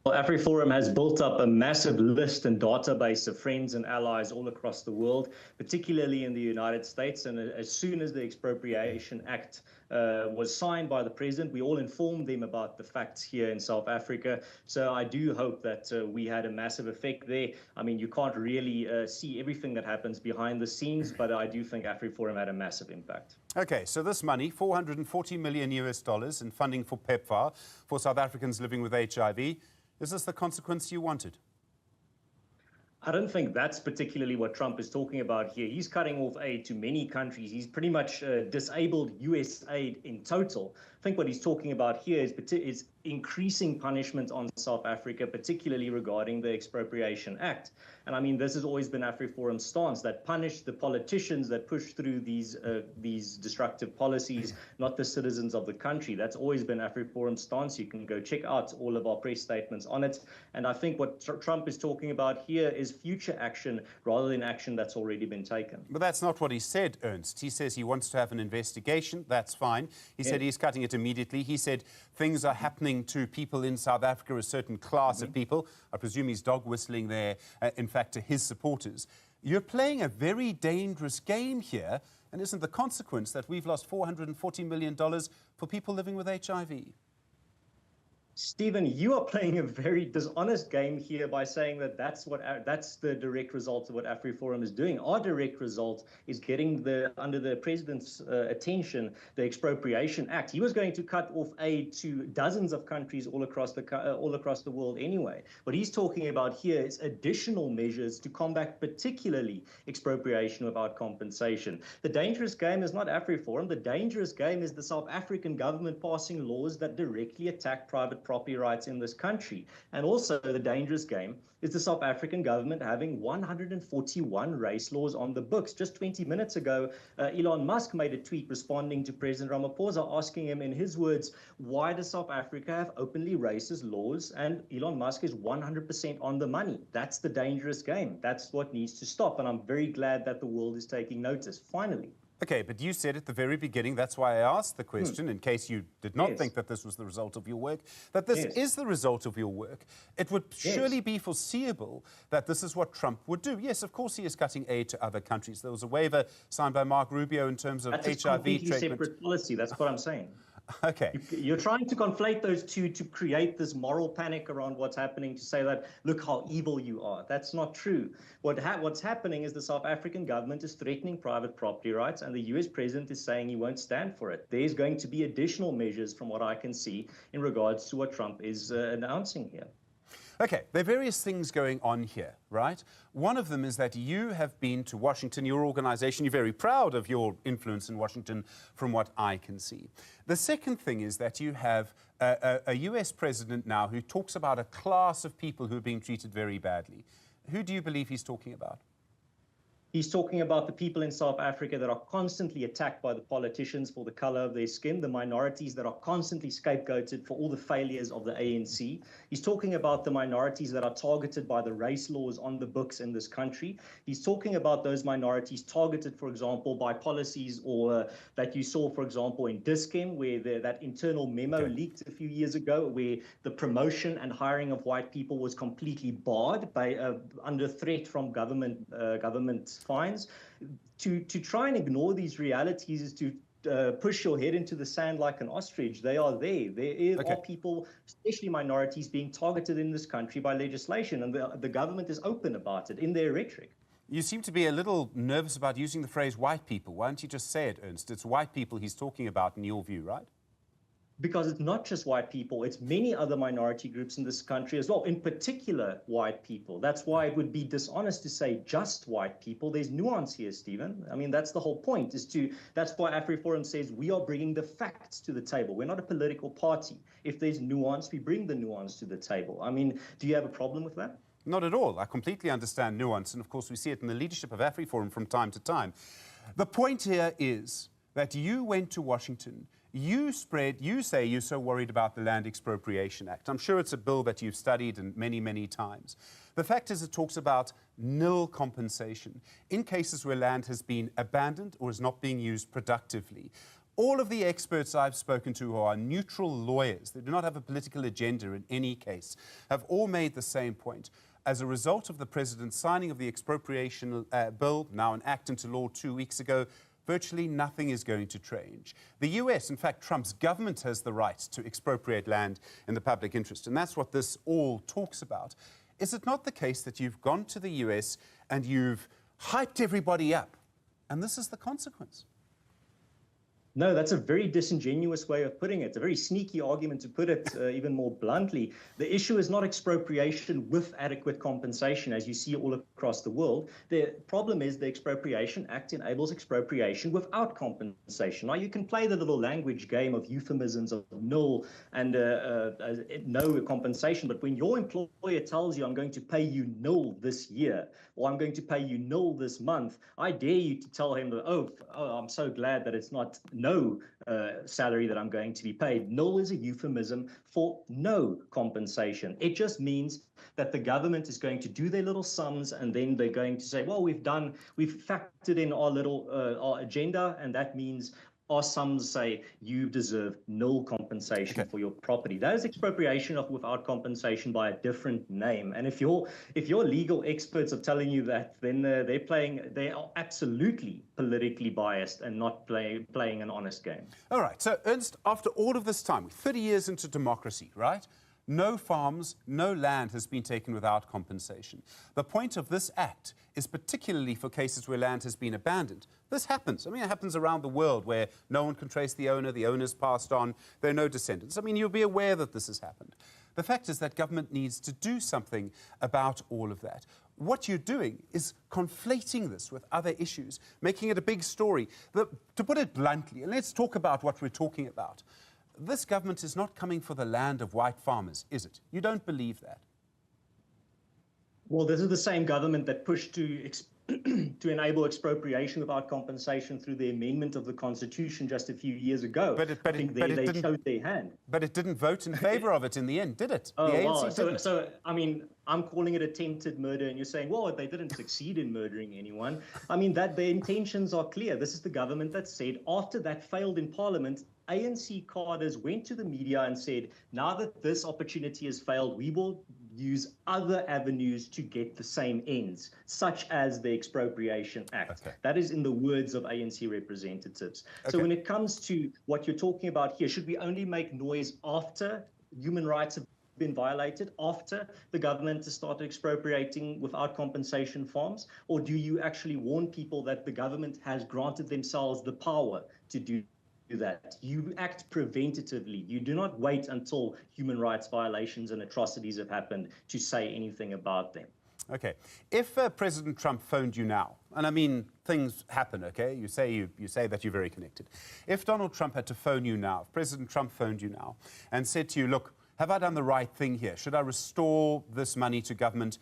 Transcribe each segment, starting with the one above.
Well, Afriforum has built up a massive list and database of friends and allies all across the world, particularly in the United States. And as soon as the Expropriation Act was signed by the president, we all informed them about the facts here in South Africa. So I do hope that we had a massive effect there. I mean, you can't really see everything that happens behind the scenes, but I do think Afriforum had a massive impact. Okay, so this money, 440 million US dollars in funding for PEPFAR for South Africans living with HIV. Is this the consequence you wanted? I don't think that's particularly what Trump is talking about here. He's cutting off aid to many countries. He's pretty much disabled US aid in total. I think what he's talking about here is increasing punishment on South Africa, particularly regarding the Expropriation Act. And I mean, this has always been Afriforum's stance, that punish the politicians that push through these destructive policies, not the citizens of the country. That's always been Afriforum's stance. You can go check out all of our press statements on it. And I think what Trump is talking about here is future action rather than action that's already been taken. But that's not what he said, Ernst. He says he wants to have an investigation. That's fine. He said he's cutting it immediately. He said things are happening to people in South Africa, a certain class of people. I presume he's dog whistling there, in fact, to his supporters. You're playing a very dangerous game here, and isn't the consequence that we've lost $440 million for people living with HIV? Stephen, you are playing a very dishonest game here by saying that that's the direct result of what Afriforum is doing. Our direct result is getting under the president's attention, the Expropriation Act. He was going to cut off aid to dozens of countries all across the world anyway. What he's talking about here is additional measures to combat particularly expropriation without compensation. The dangerous game is not Afriforum. The dangerous game is the South African government passing laws that directly attack private property rights in this country. And also the dangerous game is the South African government having 141 race laws on the books. Just 20 minutes ago, Elon Musk made a tweet responding to President Ramaphosa, asking him in his words, why does South Africa have openly racist laws? And Elon Musk is 100% on the money. That's the dangerous game. That's what needs to stop. And I'm very glad that the world is taking notice, finally. Okay, but you said at the very beginning, that's why I asked the question, in case you did not think that this was the result of your work, that this is the result of your work. It would surely be foreseeable that this is what Trump would do. Yes, of course he is cutting aid to other countries. There was a waiver signed by Mark Rubio in terms of HIV treatment. That's a completely separate policy, that's what I'm saying. Okay. You're trying to conflate those two to create this moral panic around what's happening, to say that, look how evil you are. That's not true. What's happening is the South African government is threatening private property rights, and the US president is saying he won't stand for it. There's going to be additional measures, from what I can see, in regards to what Trump is announcing here. Okay, there are various things going on here, right? One of them is that you have been to Washington, your organization. You're very proud of your influence in Washington, from what I can see. The second thing is that you have a US president now who talks about a class of people who are being treated very badly. Who do you believe he's talking about? He's talking about the people in South Africa that are constantly attacked by the politicians for the color of their skin, the minorities that are constantly scapegoated for all the failures of the ANC. He's talking about the minorities that are targeted by the race laws on the books in this country. He's talking about those minorities targeted, for example, by policies or that you saw, for example, in Dis-Chem, where that internal memo leaked a few years ago, where the promotion and hiring of white people was completely barred by under threat from government fines. To try and ignore these realities is to push your head into the sand like an ostrich. They are there. There are people, especially minorities, being targeted in this country by legislation, and the government is open about it in their rhetoric. You seem to be a little nervous about using the phrase white people. Why don't you just say it, Ernst? It's white people he's talking about in your view, right? Because it's not just white people, it's many other minority groups in this country as well, in particular white people. That's why it would be dishonest to say just white people. There's nuance here, Stephen. I mean, that's the whole point, that's why Afriforum says we are bringing the facts to the table. We're not a political party. If there's nuance, we bring the nuance to the table. I mean, do you have a problem with that? Not at all. I completely understand nuance, and of course we see it in the leadership of Afriforum from time to time. The point here is that you went to Washington. You say you're so worried about the Land Expropriation Act. I'm sure it's a bill that you've studied and many, many times. The fact is it talks about nil compensation in cases where land has been abandoned or is not being used productively. All of the experts I've spoken to who are neutral lawyers, they do not have a political agenda in any case, have all made the same point. As a result of the president's signing of the expropriation bill, now an act into law 2 weeks ago, virtually nothing is going to change. The US, in fact, Trump's government has the right to expropriate land in the public interest, and that's what this all talks about. Is it not the case that you've gone to the US and you've hyped everybody up, and this is the consequence? No, that's a very disingenuous way of putting it. It's a very sneaky argument to put it even more bluntly. The issue is not expropriation with adequate compensation, as you see all across the world. The problem is the Expropriation Act enables expropriation without compensation. Now, you can play the little language game of euphemisms of null and no compensation, but when your employer tells you, I'm going to pay you null this year, or I'm going to pay you null this month, I dare you to tell him that, oh, I'm so glad that it's not no salary that I'm going to be paid. Null is a euphemism for no compensation. It just means that the government is going to do their little sums, and then they're going to say, well, we've factored in our little our agenda, and that means our sums say you deserve null compensation for your property. That is expropriation of without compensation by a different name. And if your legal experts are telling you that, then they are absolutely politically biased and not playing an honest game. All right. So, Ernst, after all of this time, 30 years into democracy, right? No farms, no land has been taken without compensation. The point of this act is particularly for cases where land has been abandoned. This happens. I mean, it happens around the world where no one can trace the owner's passed on, there are no descendants. I mean, you'll be aware that this has happened. The fact is that government needs to do something about all of that. What you're doing is conflating this with other issues, making it a big story. To put it bluntly, and let's talk about what we're talking about. This government is not coming for the land of white farmers, is it? You don't believe that? Well, this is the same government that pushed to enable expropriation without compensation through the amendment of the Constitution just a few years ago. They showed their hand. But it didn't vote in favor of it in the end, did it? Oh, wow. So, I mean, I'm calling it attempted murder, and you're saying, well, they didn't succeed in murdering anyone. I mean, that the intentions are clear. This is the government that said, after that failed in Parliament, ANC cadres went to the media and said, now that this opportunity has failed, we will use other avenues to get the same ends, such as the Expropriation Act. Okay. That is in the words of ANC representatives. Okay. So when it comes to what you're talking about here, should we only make noise after human rights have been violated, after the government has started expropriating without compensation farms? Or do you actually warn people that the government has granted themselves the power to do that? You act preventatively. You do not wait until human rights violations and atrocities have happened to say anything about them. Okay. If President Trump phoned you now, and I mean, things happen, okay? You say that you're very connected. If Donald Trump had to phone you now, if President Trump phoned you now and said to you, look, have I done the right thing here? Should I restore this money to government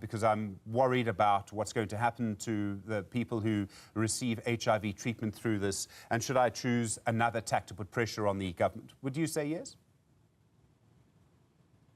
because I'm worried about what's going to happen to the people who receive HIV treatment through this? And should I choose another tack to put pressure on the government? Would you say yes?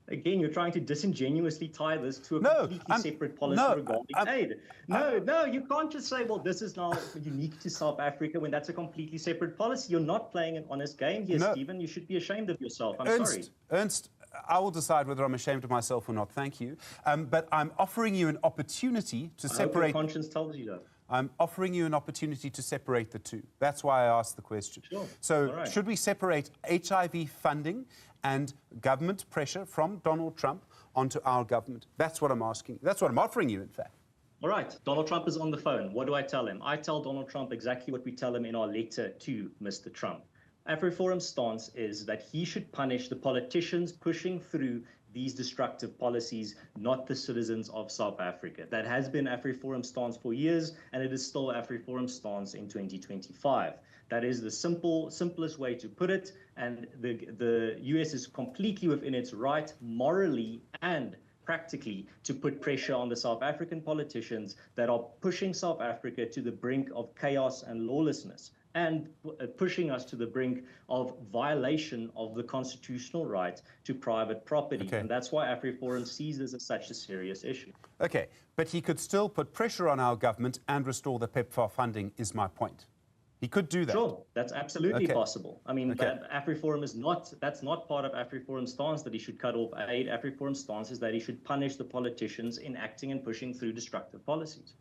Again, you're trying to disingenuously tie this to a completely separate policy regarding aid. No, you can't just say, well, this is now unique to South Africa when that's a completely separate policy. You're not playing an honest game here, Stephen. You should be ashamed of yourself. I'm sorry. Ernst, I will decide whether I'm ashamed of myself or not. Thank you. But I'm offering you an opportunity to separate. I hope your conscience tells you that. I'm offering you an opportunity to separate the two. That's why I asked the question. Sure. So should we separate HIV funding and government pressure from Donald Trump onto our government? That's what I'm asking. That's what I'm offering you, in fact. All right. Donald Trump is on the phone. What do I tell him? I tell Donald Trump exactly what we tell him in our letter to Mr. Trump. Afriforum's stance is that he should punish the politicians pushing through these destructive policies, not the citizens of South Africa. That has been Afriforum's stance for years, and it is still Afriforum's stance in 2025. That is the simplest way to put it, and the US is completely within its right, morally and practically, to put pressure on the South African politicians that are pushing South Africa to the brink of chaos and lawlessness, and pushing us to the brink of violation of the constitutional right to private property. Okay. And that's why Afriforum sees this as such a serious issue. Okay, but he could still put pressure on our government and restore the PEPFAR funding, is my point. He could do that. Sure, that's absolutely Okay. possible. I mean, Okay. Afriforum is not, that's not part of Afriforum's stance that he should cut off aid. Afriforum's stance is that he should punish the politicians in acting and pushing through destructive policies.